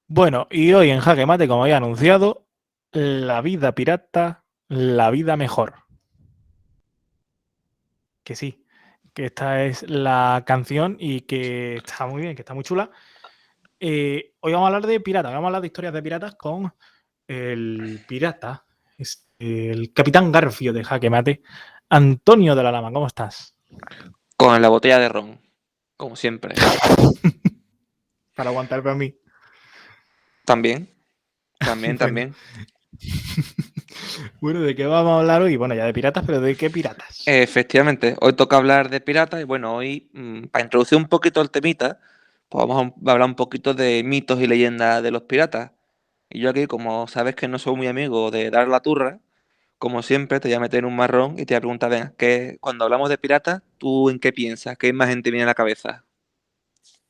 Bueno, y hoy en Jaque Mate, como había anunciado, la vida pirata, la vida mejor. Que sí, que esta es la canción y que está muy bien, que está muy chula. Hoy vamos a hablar de piratas, vamos a hablar de historias de piratas con el pirata, el capitán Garfio de Jaque Mate, Antonio de la Lama. ¿Cómo estás? Con la botella de ron, como siempre. Para aguantar para mí. También, también, Bueno. también. Bueno, ¿de qué vamos a hablar hoy? Bueno, ya de piratas, pero ¿de qué piratas? Efectivamente, hoy toca hablar de piratas y bueno, hoy, para introducir un poquito el temita, pues vamos a hablar un poquito de mitos y leyendas de los piratas. Y yo aquí, como sabes que no soy muy amigo de dar la turra, como siempre, te voy a meter en un marrón y te voy a preguntar, venga, cuando hablamos de piratas, ¿tú en qué piensas? ¿Qué imagen te viene a la cabeza?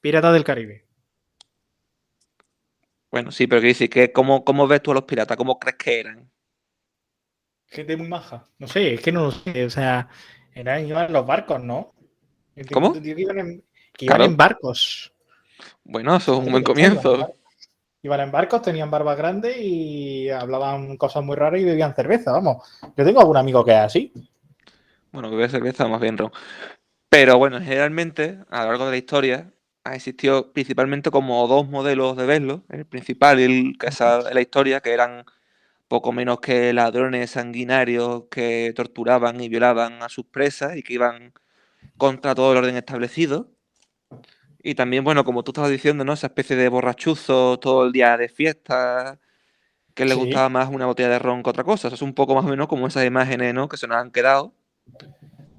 Piratas del Caribe. Bueno, sí, pero ¿qué dices? ¿Cómo ves tú a los piratas? ¿Cómo crees que eran? Gente muy maja. No sé, es que no lo sé. O sea, iban en los barcos, ¿no? Yo tengo ¿Cómo? entendido que iban en Claro. barcos. Bueno, eso es un Fíjate que buen ya está, iban en comienzo. barcos. Iban en barcos, tenían barbas grandes y hablaban cosas muy raras y bebían cerveza, vamos. Yo tengo algún amigo que es así. Bueno, beber cerveza más bien ron. Pero bueno, generalmente, a lo largo de la historia, ha existido principalmente como dos modelos de verlo. El principal y el que sale de la historia, que eran poco menos que ladrones sanguinarios que torturaban y violaban a sus presas y que iban contra todo el orden establecido. Y también, bueno, como tú estabas diciendo, ¿no? Esa especie de borrachuzos todo el día de fiesta, que les gustaba Sí, más una botella de ron que otra cosa. Eso es un poco más o menos como esas imágenes, ¿no? Que se nos han quedado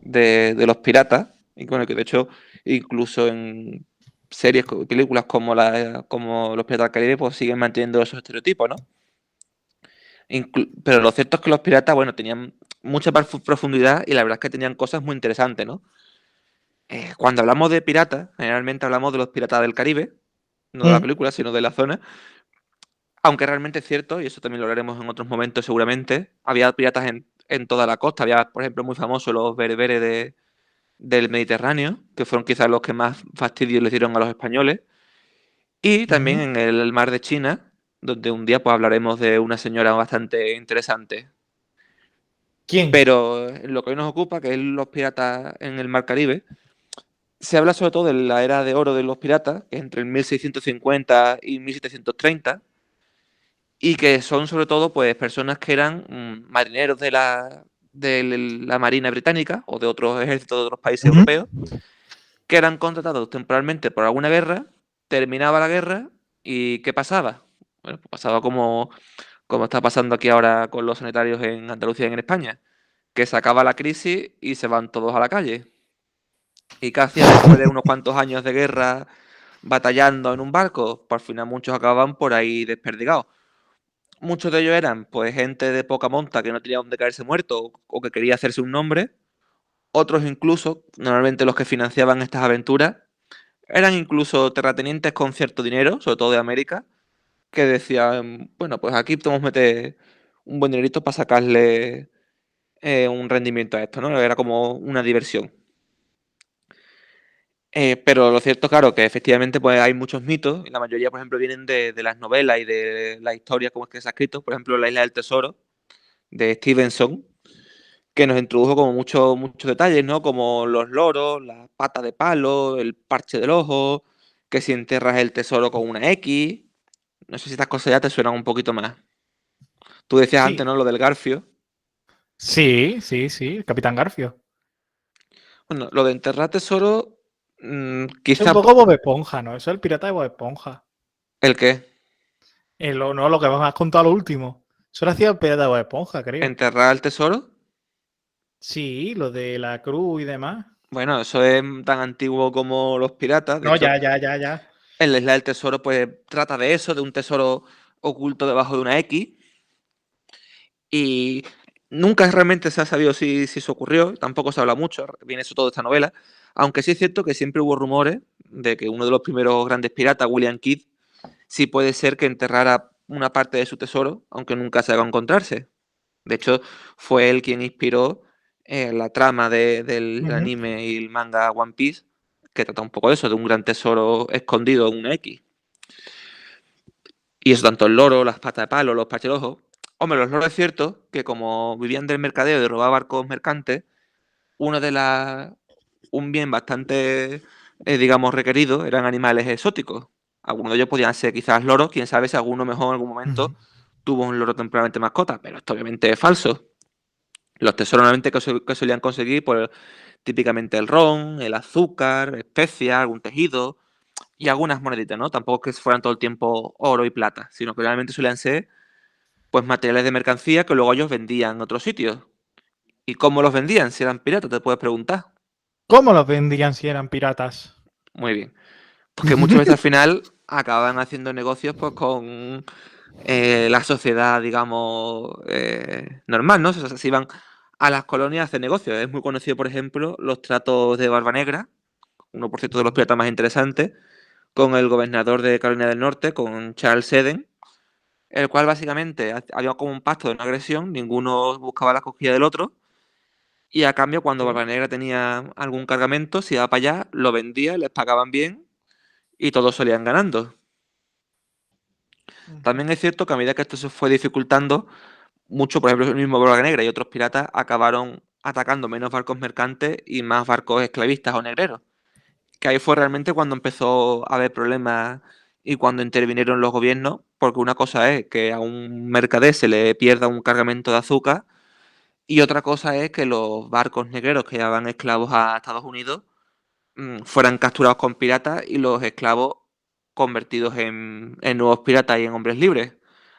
de los piratas. Y bueno, que de hecho, incluso en series, películas como Los Piratas del Caribe, pues siguen manteniendo esos estereotipos, ¿no? Pero lo cierto es que los piratas, bueno, tenían mucha profundidad y la verdad es que tenían cosas muy interesantes, ¿no? Cuando hablamos de piratas, generalmente hablamos de los piratas del Caribe, no de la mm, película, sino de la zona. Aunque realmente es cierto, y eso también lo hablaremos en otros momentos seguramente, había piratas en toda la costa. Había, por ejemplo, muy famosos los bereberes del Mediterráneo, que fueron quizás los que más fastidio le dieron a los españoles, y también ujú. en el mar de China, donde un día pues hablaremos de una señora bastante interesante. ¿Quién? Pero en lo que hoy nos ocupa, que es los piratas en el mar Caribe, se habla sobre todo de la era de oro de los piratas, que es entre el 1650 y 1730, y que son sobre todo pues personas que eran marineros de la Marina Británica o de otros ejércitos de otros países Ujú. europeos que eran contratados temporalmente por alguna guerra, terminaba la guerra y ¿qué pasaba? Bueno, pues pasaba como está pasando aquí ahora con los sanitarios en Andalucía y en España, que se acaba la crisis y se van todos a la calle. ¿Y qué hacían después de unos cuantos años de guerra batallando en un barco? Por final muchos acababan por ahí desperdigados. Muchos de ellos eran pues gente de poca monta que no tenía dónde caerse muerto o que quería hacerse un nombre. Otros incluso, normalmente los que financiaban estas aventuras, eran incluso terratenientes con cierto dinero, sobre todo de América, que decían, bueno, pues aquí podemos meter un buen dinerito para sacarle un rendimiento a esto, ¿no? Era como una diversión. Pero lo cierto, claro, que efectivamente pues hay muchos mitos, y la mayoría, por ejemplo, vienen de las novelas y de las historias como es que se ha escrito. Por ejemplo, La Isla del Tesoro, de Stevenson, que nos introdujo como muchos detalles, ¿no? Como los loros, las patas de palo, el parche del ojo, que si enterras el tesoro con una X. No sé si estas cosas ya te suenan un poquito más. Tú decías antes, Sí, ¿no? Lo del garfio. sí, sí, sí, el capitán Garfio. Bueno, lo de enterrar tesoro, Es un quizá... poco Bob Esponja, ¿no? Eso es el pirata de Bob Esponja. ¿El qué? No, lo que me has contado lo último. Eso lo hacía el pirata de Bob Esponja, creo. ¿Enterrar el tesoro? Sí, lo de la cruz y demás. Bueno, eso es tan antiguo como los piratas. De No, hecho, ya, ya, ya, ya. en la Isla del Tesoro, pues trata de eso, de un tesoro oculto debajo de una X. Y nunca realmente se ha sabido si eso ocurrió, tampoco se habla mucho, viene eso todo de esta novela, aunque sí es cierto que siempre hubo rumores de que uno de los primeros grandes piratas, William Kidd, sí puede ser que enterrara una parte de su tesoro, aunque nunca se haga encontrarse. De hecho, fue él quien inspiró la trama del Ujú. anime y el manga One Piece, que trata un poco de eso, de un gran tesoro escondido en una X. Y eso, tanto el loro, las patas de palo, los pachelojos. Hombre, los loros es cierto que como vivían del mercadeo, de robar barcos mercantes, uno de las un bien bastante, digamos, requerido eran animales exóticos. Algunos de ellos podían ser quizás loros, quién sabe si alguno mejor en algún Ujú. momento tuvo un loro temporalmente mascota, pero esto obviamente es falso. Los tesoros normalmente que solían conseguir, pues típicamente el ron, el azúcar, especias, algún tejido y algunas moneditas, ¿no? Tampoco es que fueran todo el tiempo oro y plata, sino que realmente solían ser pues materiales de mercancía que luego ellos vendían en otros sitios. ¿Y cómo los vendían? Si eran piratas, te puedes preguntar. ¿Cómo los vendían si eran piratas? Muy bien. Porque muchas veces al final acaban haciendo negocios pues con la sociedad, digamos, normal, ¿no? O sea, se iban a las colonias a hacer negocios. Es muy conocido, por ejemplo, los tratos de Barba Negra, 1% de los piratas más interesantes, con el gobernador de Carolina del Norte, con Charles Eden, el cual básicamente había como un pacto de no agresión, ninguno buscaba la cosquilla del otro, y a cambio cuando Sí. Barba Negra tenía algún cargamento, se iba para allá, lo vendía, les pagaban bien y todos salían ganando. Ujú. También es cierto que a medida que esto se fue dificultando, mucho, por ejemplo, el mismo Barba Negra y otros piratas acabaron atacando menos barcos mercantes y más barcos esclavistas o negreros. Que ahí fue realmente cuando empezó a haber problemas y cuando intervinieron los gobiernos, porque una cosa es que a un mercader se le pierda un cargamento de azúcar y otra cosa es que los barcos negreros que llevaban esclavos a Estados Unidos fueran capturados con piratas y los esclavos convertidos en nuevos piratas y en hombres libres.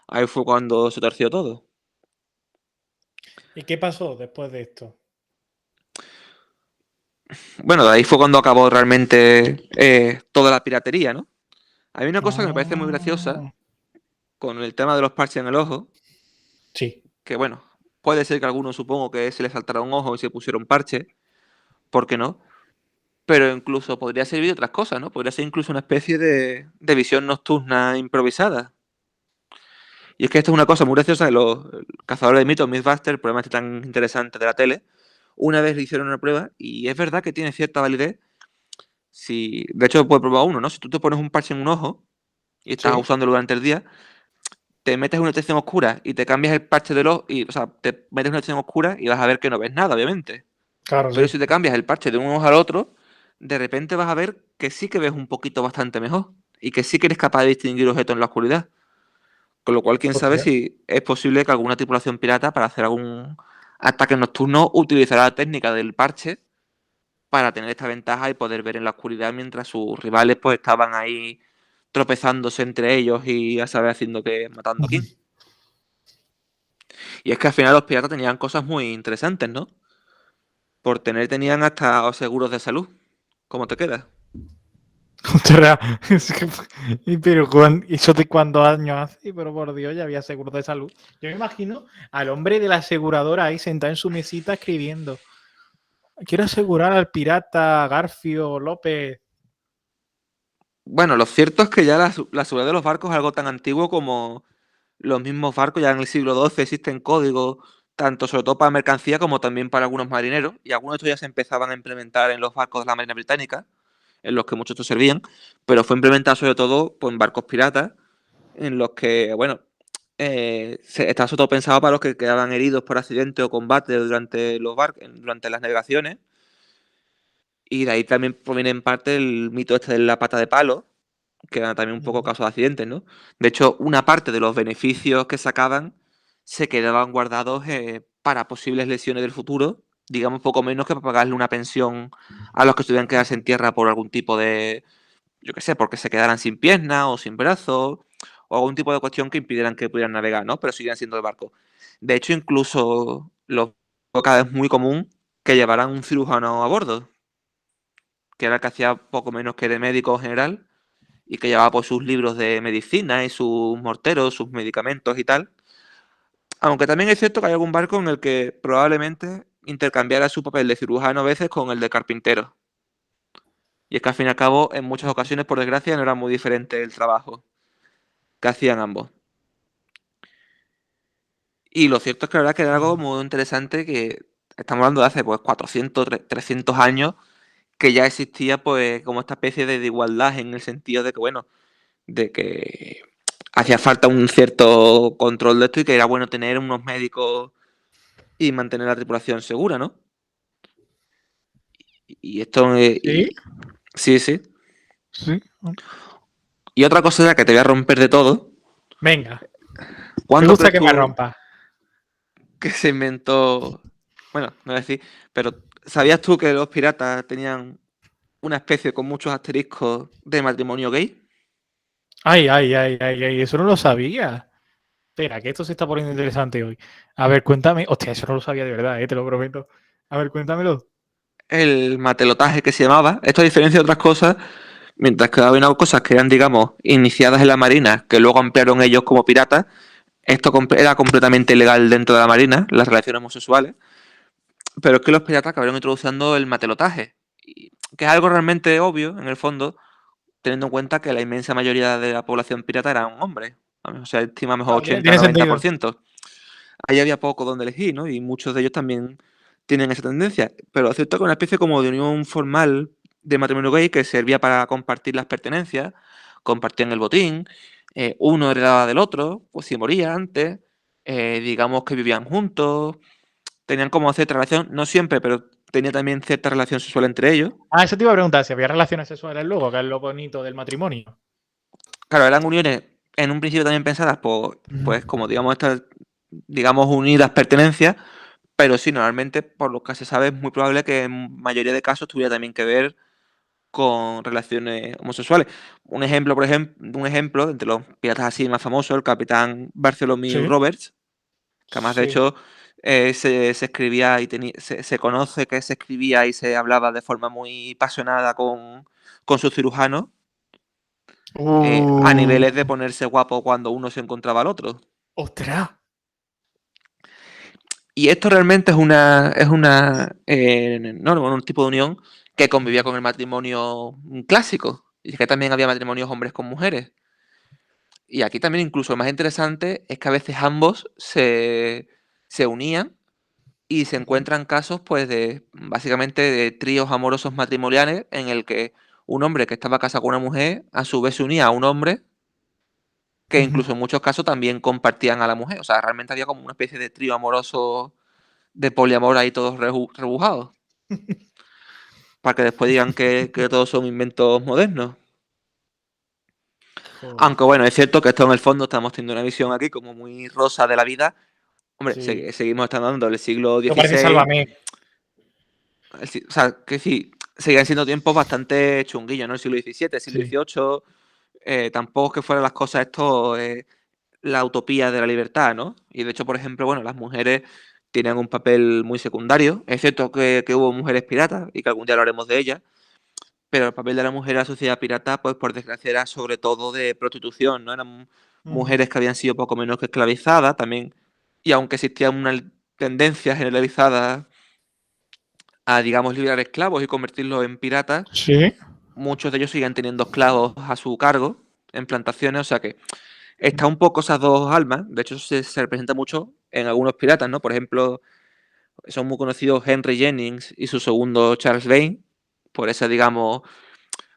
Ahí fue cuando se torció todo. ¿Y qué pasó después de esto? Bueno, de ahí fue cuando acabó realmente toda la piratería, ¿no? Hay una cosa que me parece muy graciosa Ah, con el tema de los parches en el ojo, sí, que bueno, puede ser que a algunos supongo que se les saltara un ojo y se pusiera un parche, ¿por qué no? Pero incluso podría servir de otras cosas, ¿no? Podría ser incluso una especie de visión nocturna improvisada. Y es que esto es una cosa muy graciosa que los cazadores de mitos, Mythbusters, el programa este tan interesante de la tele, una vez le hicieron una prueba y es verdad que tiene cierta validez. Si, de hecho, puede probar uno, ¿no? Si tú te pones un parche en un ojo y estás sí, usándolo durante el día, te metes en una habitación oscura y te cambias el parche del ojo, y, o sea, te metes en una habitación oscura y vas a ver que no ves nada, obviamente. claro, Pero sí. si te cambias el parche de un ojo al otro, de repente vas a ver que sí que ves un poquito bastante mejor y que sí que eres capaz de distinguir objetos en la oscuridad. Con lo cual, quién sabe Hostia. si es posible que alguna tripulación pirata para hacer algún ataque nocturno utilizará la técnica del parche para tener esta ventaja y poder ver en la oscuridad mientras sus rivales pues estaban ahí tropezándose entre ellos y a saber haciendo que matando a quién. Y es que al final los piratas tenían cosas muy interesantes, ¿no? Por tener tenían hasta seguros de salud. ¿Cómo te queda? Ostras, es que- pero ¿eso de cuántos años hace? Pero por Dios, ya había seguro de salud. Yo me imagino al hombre de la aseguradora ahí sentado en su mesita escribiendo. Quiero asegurar al pirata Garfio López. Bueno, lo cierto es que ya la seguridad de los barcos es algo tan antiguo como los mismos barcos. Ya en el siglo XII existen códigos, tanto sobre todo para mercancía como también para algunos marineros. Y algunos de estos ya se empezaban a implementar en los barcos de la Marina Británica, en los que muchos de estos servían. Pero fue implementado sobre todo pues, en barcos piratas, en los que, bueno, estaba sobre todo pensado para los que quedaban heridos por accidente o combate durante durante las navegaciones. Y de ahí también proviene en parte el mito este de la pata de palo, que era también un poco Ujú. caso de accidentes, ¿no? De hecho, una parte de los beneficios que sacaban se quedaban guardados para posibles lesiones del futuro, digamos poco menos que para pagarle una pensión a los que estuvieran quedarse en tierra por algún tipo de, yo qué sé, porque se quedaran sin piernas o sin brazos, o algún tipo de cuestión que impidieran que pudieran navegar, ¿no? Pero siguieran siendo de barco. De hecho, incluso los cada vez muy común que llevaran un cirujano a bordo, que era el que hacía poco menos que de médico general y que llevaba pues sus libros de medicina y sus morteros, sus medicamentos y tal. Aunque también es cierto que hay algún barco en el que probablemente intercambiara su papel de cirujano a veces con el de carpintero. Y es que al fin y al cabo, en muchas ocasiones, por desgracia, no era muy diferente el trabajo que hacían ambos. Y lo cierto es que la verdad que era algo muy interesante que estamos hablando de hace pues 400, 300 años, que ya existía pues como esta especie de igualdad en el sentido de que, bueno, de que hacía falta un cierto control de esto y que era bueno tener unos médicos y mantener la tripulación segura, ¿no? Y esto... Sí, sí, sí. sí. Y otra cosa ya que te voy a romper de todo. Venga, me ¿Cuándo gusta crees que me tú rompa. que se inventó? Bueno, no voy a decir, pero ¿sabías tú que los piratas tenían una especie con muchos asteriscos de matrimonio gay? Ay, ay, ay, ay, ay, eso no lo sabía. Espera, que esto se está poniendo interesante hoy. A ver, cuéntame. Hostia, eso no lo sabía de verdad, te lo prometo. A ver, cuéntamelo. El matelotaje que se llamaba. Esto a diferencia de otras cosas, mientras que había cosas que eran, digamos, iniciadas en la marina, que luego ampliaron ellos como piratas, esto era completamente ilegal dentro de la marina, las relaciones homosexuales, pero es que los piratas acabaron introduciendo el matelotaje, que es algo realmente obvio, en el fondo, teniendo en cuenta que la inmensa mayoría de la población pirata eran hombres. O sea, estima mejor No, tiene sentido. 80-90%. Ahí había poco donde elegir, ¿no? Y muchos de ellos también tienen esa tendencia. Pero es cierto que una especie como de unión formal de matrimonio gay que servía para compartir las pertenencias, compartían el botín, uno heredaba del otro, pues si moría antes, digamos que vivían juntos, tenían como cierta relación, no siempre, pero tenía también cierta relación sexual entre ellos. Ah, eso te iba a preguntar, si había relaciones sexuales luego, que es lo bonito del matrimonio. Claro, eran uniones en un principio también pensadas por, Ujú. pues como digamos estas, digamos unidas pertenencias, pero sí, normalmente, por lo que se sabe, es muy probable que en mayoría de casos tuviera también que ver con relaciones homosexuales. Un ejemplo entre los piratas así más famosos, el capitán Bartholomew Sí, Roberts, que además de sí. hecho se escribía y se conoce que se escribía y se hablaba de forma muy apasionada con su cirujano, a Uh, niveles de ponerse guapo cuando uno se encontraba al otro. ostras. Y esto realmente no, un tipo de unión que convivía con el matrimonio clásico. Y que también había matrimonios hombres con mujeres. Y aquí también incluso lo más interesante es que a veces ambos se unían y se encuentran casos pues de básicamente de tríos amorosos matrimoniales en el que un hombre que estaba casado con una mujer a su vez se unía a un hombre que incluso en muchos casos también compartían a la mujer. O sea, realmente había como una especie de trío amoroso de poliamor ahí todos rebujados. Para que después digan que todos son inventos modernos. Joder. Aunque bueno, es cierto que esto en el fondo estamos teniendo una visión aquí como muy rosa de la vida. Hombre, Sí. seguimos estando dando el siglo Esto parece XVI. Sálvame. O sea, que sí, siguen siendo tiempos bastante chunguillos, ¿no? El siglo XVII, el siglo Sí. XVIII. Tampoco es que fueran las cosas esto la utopía de la libertad, ¿no? Y de hecho, por ejemplo, bueno, las mujeres tienen un papel muy secundario. Es cierto que hubo mujeres piratas y que algún día hablaremos de ellas. Pero el papel de la mujer en la sociedad pirata, pues por desgracia era sobre todo de prostitución, ¿no? Eran Ujú. mujeres que habían sido poco menos que esclavizadas también, y aunque existía una tendencia generalizada a, digamos, liberar esclavos y convertirlos en piratas, Sí. muchos de ellos siguen teniendo esclavos a su cargo en plantaciones, o sea que está un poco esas dos almas, de hecho se representa mucho en algunos piratas, ¿no? Por ejemplo, son muy conocidos Henry Jennings y su segundo Charles Vane, por esa, digamos,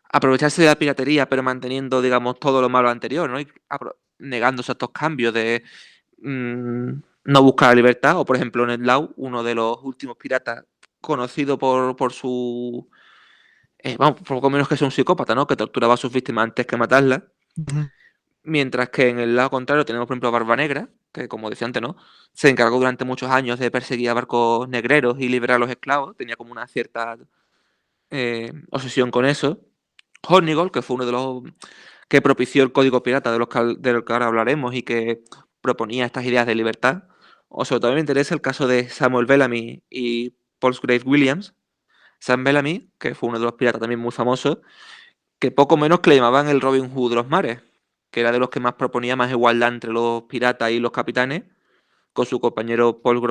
aprovecharse de la piratería, pero manteniendo, digamos, todo lo malo anterior, ¿no? Y negándose a estos cambios de no buscar la libertad. O, por ejemplo, Ned Lau, uno de los últimos piratas conocido por su... vamos, poco menos que sea un psicópata, ¿no? Que torturaba a sus víctimas antes que matarlas. Ujú. Mientras que en el lado contrario tenemos, por ejemplo, a Barba Negra, que como decía antes, ¿no? Se encargó durante muchos años de perseguir a barcos negreros y liberar a los esclavos. Tenía como una cierta obsesión con eso. Hornigold, que fue uno de los que propició el código pirata de los que ahora hablaremos y que proponía estas ideas de libertad. O sobre todo me interesa el caso de Samuel Bellamy y Palsgrave Williams. Sam Bellamy, que fue uno de los piratas también muy famosos, que poco menos que le llamaban el Robin Hood de los mares, que era de los que más proponía más igualdad entre los piratas y los capitanes, con su compañero Paul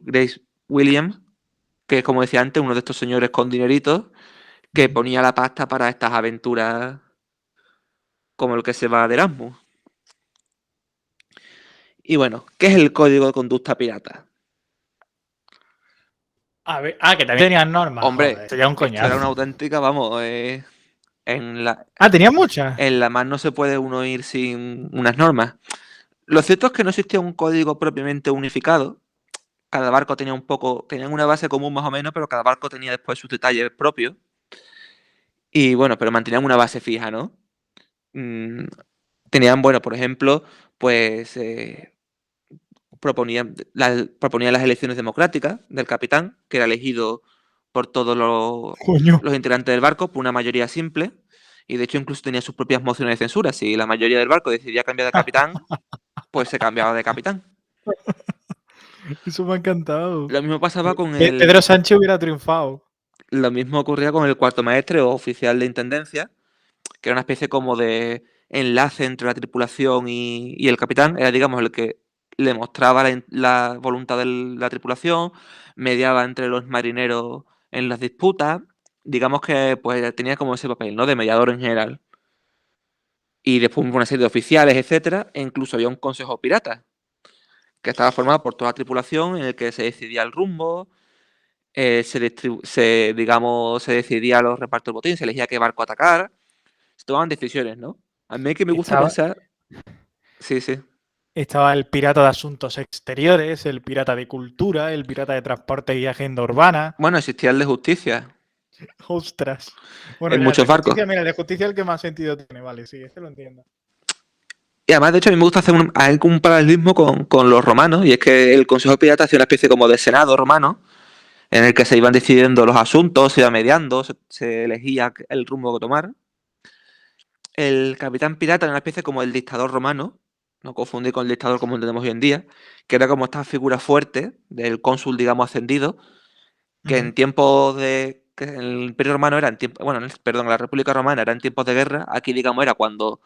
Grace Williams, que es como decía antes, uno de estos señores con dineritos que Ujú. ponía la pasta para estas aventuras como el que se va de Erasmus. Y bueno, ¿qué es el código de conducta pirata? A ver, que también tenían normas. Joder, Hombre, esto ya es un esto era una coñazo. auténtica, vamos, En la, Ah, tenía muchas. en la mar no se puede uno ir sin unas normas. Lo cierto es que no existía un código propiamente unificado. Cada barco tenía tenían una base común más o menos, pero cada barco tenía después sus detalles propios. Y bueno, pero mantenían una base fija, ¿no? Mm, tenían, bueno, por ejemplo, pues proponían las elecciones democráticas del capitán, que era elegido por todos Coño. los integrantes del barco por una mayoría simple. Y de hecho incluso tenía sus propias mociones de censura. Si la mayoría del barco decidía cambiar de capitán, pues se cambiaba de capitán. Eso me ha encantado. Lo mismo pasaba con Pedro Sánchez hubiera triunfado. Lo mismo ocurría con el cuarto maestre o oficial de intendencia, que era una especie como de enlace entre la tripulación y el capitán. Era, digamos, el que le mostraba la voluntad de la tripulación, mediaba entre los marineros en las disputas. Digamos que pues tenía como ese papel, ¿no? De mediador en general. Y después una serie de oficiales, etcétera, e incluso había un consejo pirata, que estaba formado por toda la tripulación, en el que se decidía el rumbo, digamos, se decidía los repartos del botín, se elegía qué barco atacar, se tomaban decisiones, ¿no? A mí que me gusta Estaba, pensar, sí, sí. estaba el pirata de asuntos exteriores, el pirata de cultura, el pirata de transporte y agenda urbana. Bueno, existía el de justicia Ostras. Bueno, en ya, el muchos de barcos. justicia, mira, el de justicia es el que más sentido tiene. Vale, sí, este lo entiendo. Y además, de hecho, a mí me gusta hacer un paralelismo con los romanos, y es que el Consejo Pirata hacía una especie como de senado romano, en el que se iban decidiendo los asuntos, se iba mediando, se elegía el rumbo que tomar. El capitán pirata era una especie como el dictador romano, no confundir con el dictador como entendemos hoy en día, que era como esta figura fuerte del cónsul, digamos, ascendido, que en tiempos de. Que en el Imperio Romano era en tiempo. Bueno, perdón, la República Romana era en tiempos de guerra. Aquí, digamos, era cuando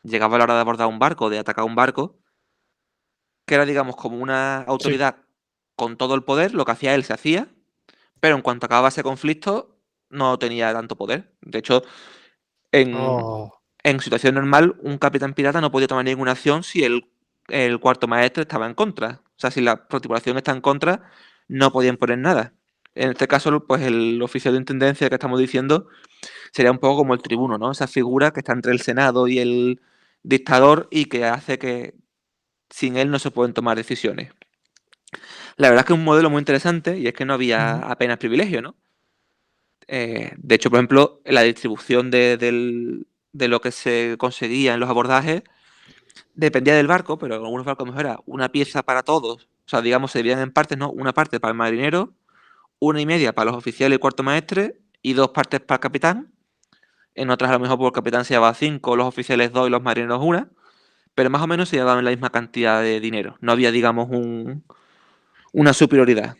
llegaba la hora de abordar un barco, de atacar un barco, que era, digamos, como una Sí. autoridad con todo el poder. Lo que hacía él se hacía, pero en cuanto acababa ese conflicto, no tenía tanto poder. De hecho, en, Oh. en situación normal, un capitán pirata no podía tomar ninguna acción si el cuarto maestre estaba en contra. O sea, si la tripulación está en contra, no podían poner nada. En este caso, pues el oficial de intendencia que estamos diciendo sería un poco como el tribuno, ¿no? Esa figura que está entre el Senado y el dictador y que hace que sin él no se pueden tomar decisiones. La verdad es que es un modelo muy interesante y es que no había apenas privilegio, ¿no? De hecho, por ejemplo, la distribución de lo que se conseguía en los abordajes dependía del barco, pero en algunos barcos mejor era una pieza para todos. O sea, digamos, se dividían en partes, ¿no? Una parte para el marinero, una y media para los oficiales y cuarto maestre, y dos partes para el capitán. En otras, a lo mejor por el capitán se llevaba cinco, los oficiales dos y los marineros una. Pero más o menos se llevaban la misma cantidad de dinero. No había, digamos, una superioridad.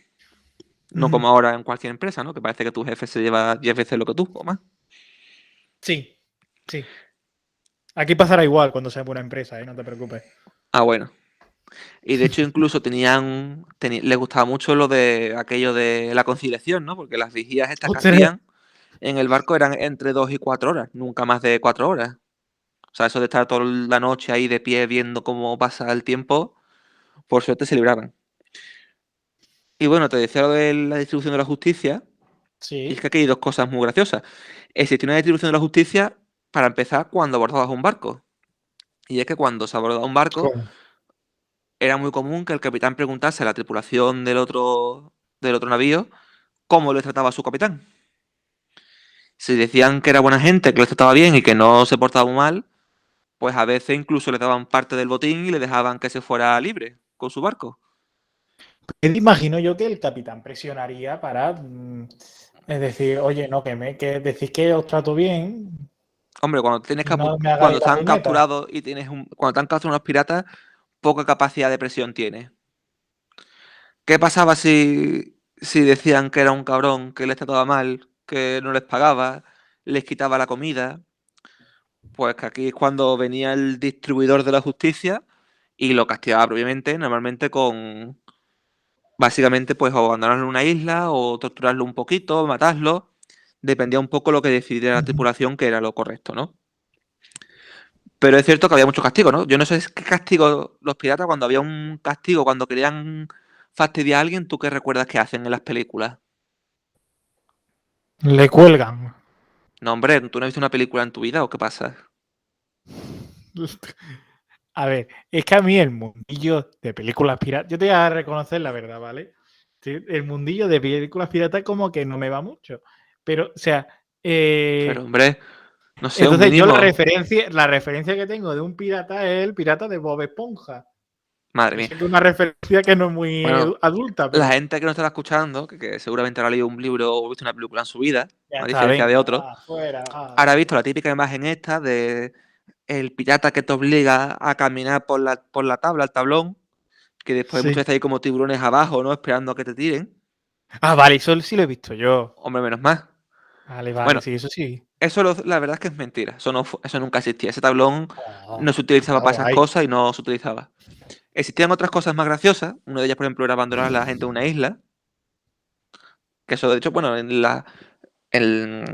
No como ahora en cualquier empresa, ¿no? Que parece que tu jefe se lleva 10 veces lo que tú o más. Sí, sí. Aquí pasará igual cuando sea buena empresa, ¿eh? No te preocupes. Ah, bueno. Y de hecho incluso les gustaba mucho lo de aquello de la conciliación, ¿no? Porque las vigías estas que Ostras. hacían en el barco eran entre 2 y 4 horas, nunca más de 4 horas. O sea, eso de estar toda la noche ahí de pie viendo cómo pasa el tiempo, por suerte se libraban. Y bueno, te decía lo de la distribución de la justicia, y es Sí. que aquí hay dos cosas muy graciosas. Existe una distribución de la justicia, para empezar, cuando abordabas un barco. Y es que cuando se abordaba un barco, ¿Cómo? era muy común que el capitán preguntase a la tripulación del otro navío cómo les trataba a su capitán. Si decían que era buena gente, que les trataba bien y que no se portaba mal, pues a veces incluso le daban parte del botín y le dejaban que se fuera libre con su barco. Me imagino yo que el capitán presionaría para es decir, oye, no, que decís que os trato bien, Hombre, cuando tienes no me cuando hagáis la están puñeta. capturados y cuando están capturados unos piratas, poca capacidad de presión tiene. ¿Qué pasaba si decían que era un cabrón, que les trataba mal, que no les pagaba, les quitaba la comida? Pues que aquí es cuando venía el distribuidor de la justicia y lo castigaba propiamente, normalmente con, básicamente, pues o abandonarlo en una isla o torturarlo un poquito, matarlo. Dependía un poco lo que decidiera la tripulación que era lo correcto, ¿no? Pero es cierto que había muchos castigos, ¿no? Yo no sé qué castigo los piratas, cuando había un castigo, cuando querían fastidiar a alguien, ¿tú qué recuerdas que hacen en las películas? Le cuelgan. No, hombre, ¿tú no has visto una película en tu vida o qué pasa? A ver, es que a mí el mundillo de películas piratas, yo te voy a reconocer la verdad, ¿vale? Sí, el mundillo de películas piratas como que no me va mucho. Pero, o sea, Pero, hombre, no sé, un entonces yo mínimo. la referencia que tengo de un pirata es el pirata de Bob Esponja. Madre Yo mía. sé que es una referencia que no es muy Bueno, adulta, la pero gente que nos estará escuchando, que seguramente habrá leído un libro o visto una película en su vida, ya a está, diferencia de venga, otros, va, afuera, va. habrá visto la típica imagen esta de el pirata que te obliga a caminar por la tabla, el tablón, que después muchas Sí. veces hay como tiburones abajo, ¿no? Esperando a que te tiren. Ah, vale, eso sí lo he visto yo. Hombre, menos más. Vale, vale, Bueno, sí, eso sí. eso la verdad es que es mentira. Eso, no, eso nunca existía. Ese tablón Oh, no se utilizaba ah, para esas guay. cosas y no se utilizaba. Existían otras cosas más graciosas. Una de ellas, por ejemplo, era abandonar a la gente en una isla. Que eso, de hecho, bueno,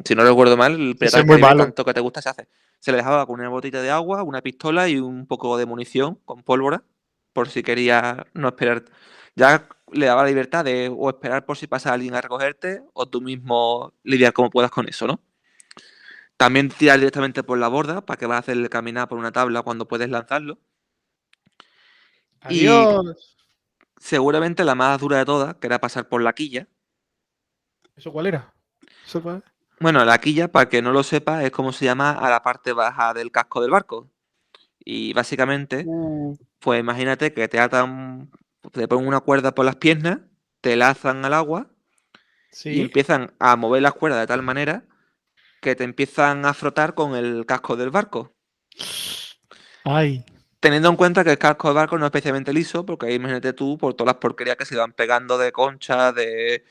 si no recuerdo mal, el Pirata Eso es del muy Caribe, malo. tanto que te gusta, se hace. Se le dejaba con una botella de agua, una pistola y un poco de munición con pólvora, por si quería no esperar. Ya le daba la libertad de o esperar por si pasa alguien a recogerte, o tú mismo lidiar como puedas con eso, ¿no? También tirar directamente por la borda, para que vas a hacerle caminar por una tabla cuando puedes lanzarlo. Y Adiós. seguramente la más dura de todas, que era pasar por la quilla. ¿Eso cuál era? ¿Eso cuál? Bueno, la quilla, para que no lo sepa, es como se llama a la parte baja del casco del barco. Y básicamente, Uh, pues imagínate que te atan, te ponen una cuerda por las piernas, te lanzan al agua y sí. empiezan a mover las cuerdas de tal manera que te empiezan a frotar con el casco del barco. Ay. Teniendo en cuenta que el casco del barco no es especialmente liso, porque ahí imagínate tú por todas las porquerías que se van pegando de conchas, de,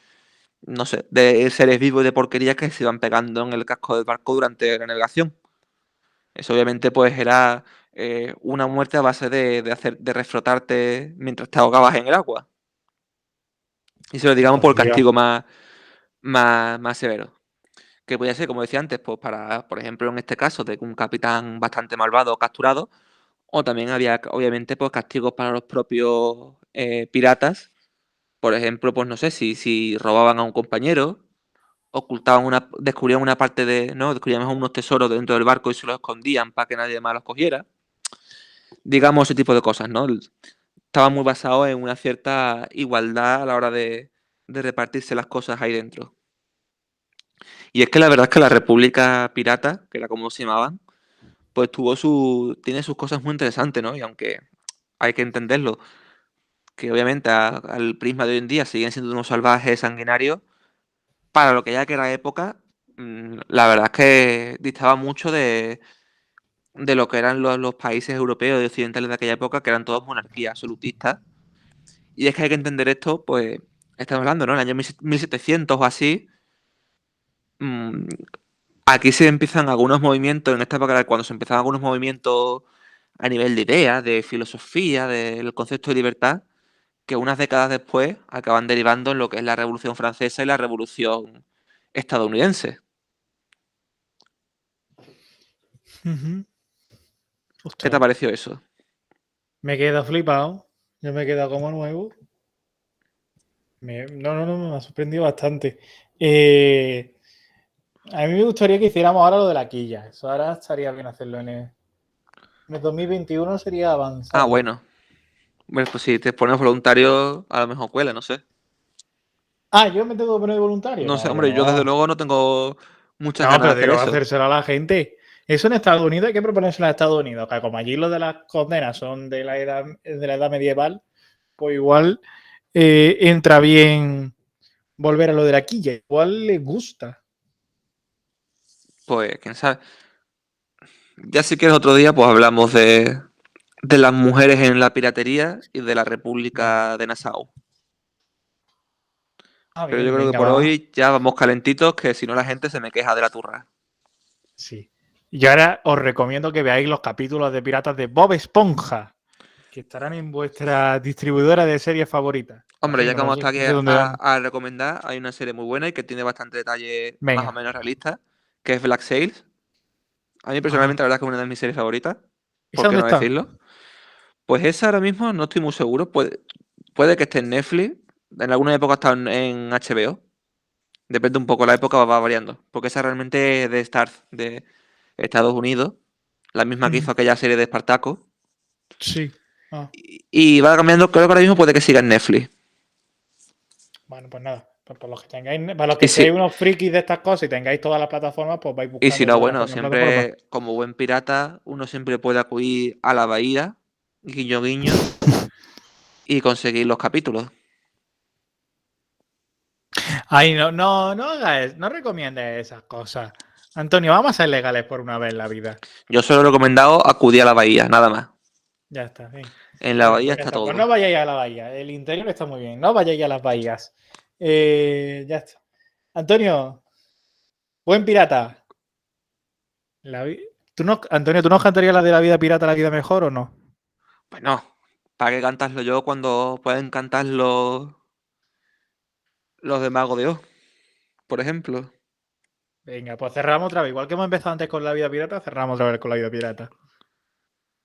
no sé, de seres vivos y de porquerías que se iban pegando en el casco del barco durante la navegación. Eso obviamente pues era una muerte a base de refrotarte mientras te ahogabas en el agua. Y se lo digamos Por por Dios. castigo más severo. Que podía ser, como decía antes, pues para, por ejemplo, en este caso, de un capitán bastante malvado capturado, o también había, obviamente, pues castigos para los propios piratas. Por ejemplo, pues no sé, si robaban a un compañero, descubrían una parte de, ¿no? Descubrían unos tesoros dentro del barco y se los escondían para que nadie más los cogiera. Digamos ese tipo de cosas, ¿no? Estaba muy basado en una cierta igualdad a la hora de repartirse las cosas ahí dentro. Y es que la verdad es que la República Pirata, que era como se llamaban, pues tiene sus cosas muy interesantes, ¿no? Y aunque hay que entenderlo, que obviamente al prisma de hoy en día siguen siendo unos salvajes sanguinarios, para lo que ya que era época, la verdad es que distaba mucho de lo que eran los países europeos y occidentales de aquella época, que eran todos monarquías absolutistas. Y es que hay que entender esto, pues, estamos hablando, ¿no? En el año 1700 o así, mm, aquí se empiezan algunos movimientos, en esta época cuando se empezaban algunos movimientos a nivel de ideas, de filosofía, del concepto de libertad, que unas décadas después acaban derivando en lo que es la Revolución Francesa y la Revolución estadounidense. Ujú. ¿Qué te Ostras. pareció eso? Me queda flipado. Yo me he quedado como nuevo. No, no, no, me ha sorprendido bastante. Eh, a mí me gustaría que hiciéramos ahora lo de la quilla. Eso ahora estaría bien hacerlo en el 2021 sería Ah, avanzado. bueno. Bueno, pues si te pones voluntario, a lo mejor cuela, no sé. Ah, yo me tengo que poner voluntario. No sé, No, yo hombre, yo desde no. luego no tengo muchas No, ganas de pero hacer digo, eso. hacérselo a la gente. Eso en Estados Unidos hay que proponerse en Estados Unidos. Que como allí lo de las condenas son de la edad medieval, pues igual entra bien volver a lo de la quilla. Igual le gusta. Pues, quién sabe. Ya si quieres otro día, pues hablamos de las mujeres en la piratería y de la Venga. República de Nassau. Ah, Pero yo bien, creo que venga, por va. hoy ya vamos calentitos, que si no la gente se me queja de la turra. Sí. Y ahora os recomiendo que veáis los capítulos de Piratas de Bob Esponja, que estarán en vuestra distribuidora de series favoritas. Hombre, ya Imagino, que vamos hasta aquí no sé dónde dan. a recomendar, hay una serie muy buena y que tiene bastante detalle más o Venga. menos realista, que es Black Sails. A mí Ajá. personalmente la verdad es que es una de mis series favoritas, ¿Esa ¿por qué dónde no está? decirlo? Pues esa ahora mismo no estoy muy seguro, puede que esté en Netflix, en alguna época ha estado en HBO, Depende un poco, la época va variando. Porque esa realmente es de Starz, de Estados Unidos. La misma que hizo aquella serie de Espartaco. Sí. Ah, Y va cambiando, creo que ahora mismo puede que siga en Netflix. bueno, pues nada. Pues por los que tengáis, para los Y que seáis si, unos frikis de estas cosas y tengáis todas las plataformas, pues vais y si buscando no, todas las bueno, cosas en plataformas. siempre como buen pirata, uno siempre puede acudir a la bahía, guiño guiño, y conseguir los capítulos. Ay, no hagas, no recomiendes esas cosas. Antonio, vamos a ser legales por una vez en la vida. Yo solo he recomendado acudir a la bahía, nada más. Ya está, bien. En la Bueno, bahía pues ya está está. Pues no todo. vayáis a la bahía. El interior está muy bien. No vayáis a las bahías. Ya está. Antonio, buen pirata. ¿Tú no, Antonio, ¿tú nos cantarías la de la vida pirata, la vida mejor o no? Bueno, ¿para qué cantarlo yo cuando pueden cantar los de Mago de Oz, por ejemplo? Venga, pues cerramos otra vez. Igual que hemos empezado antes con la vida pirata, cerramos otra vez con la vida pirata.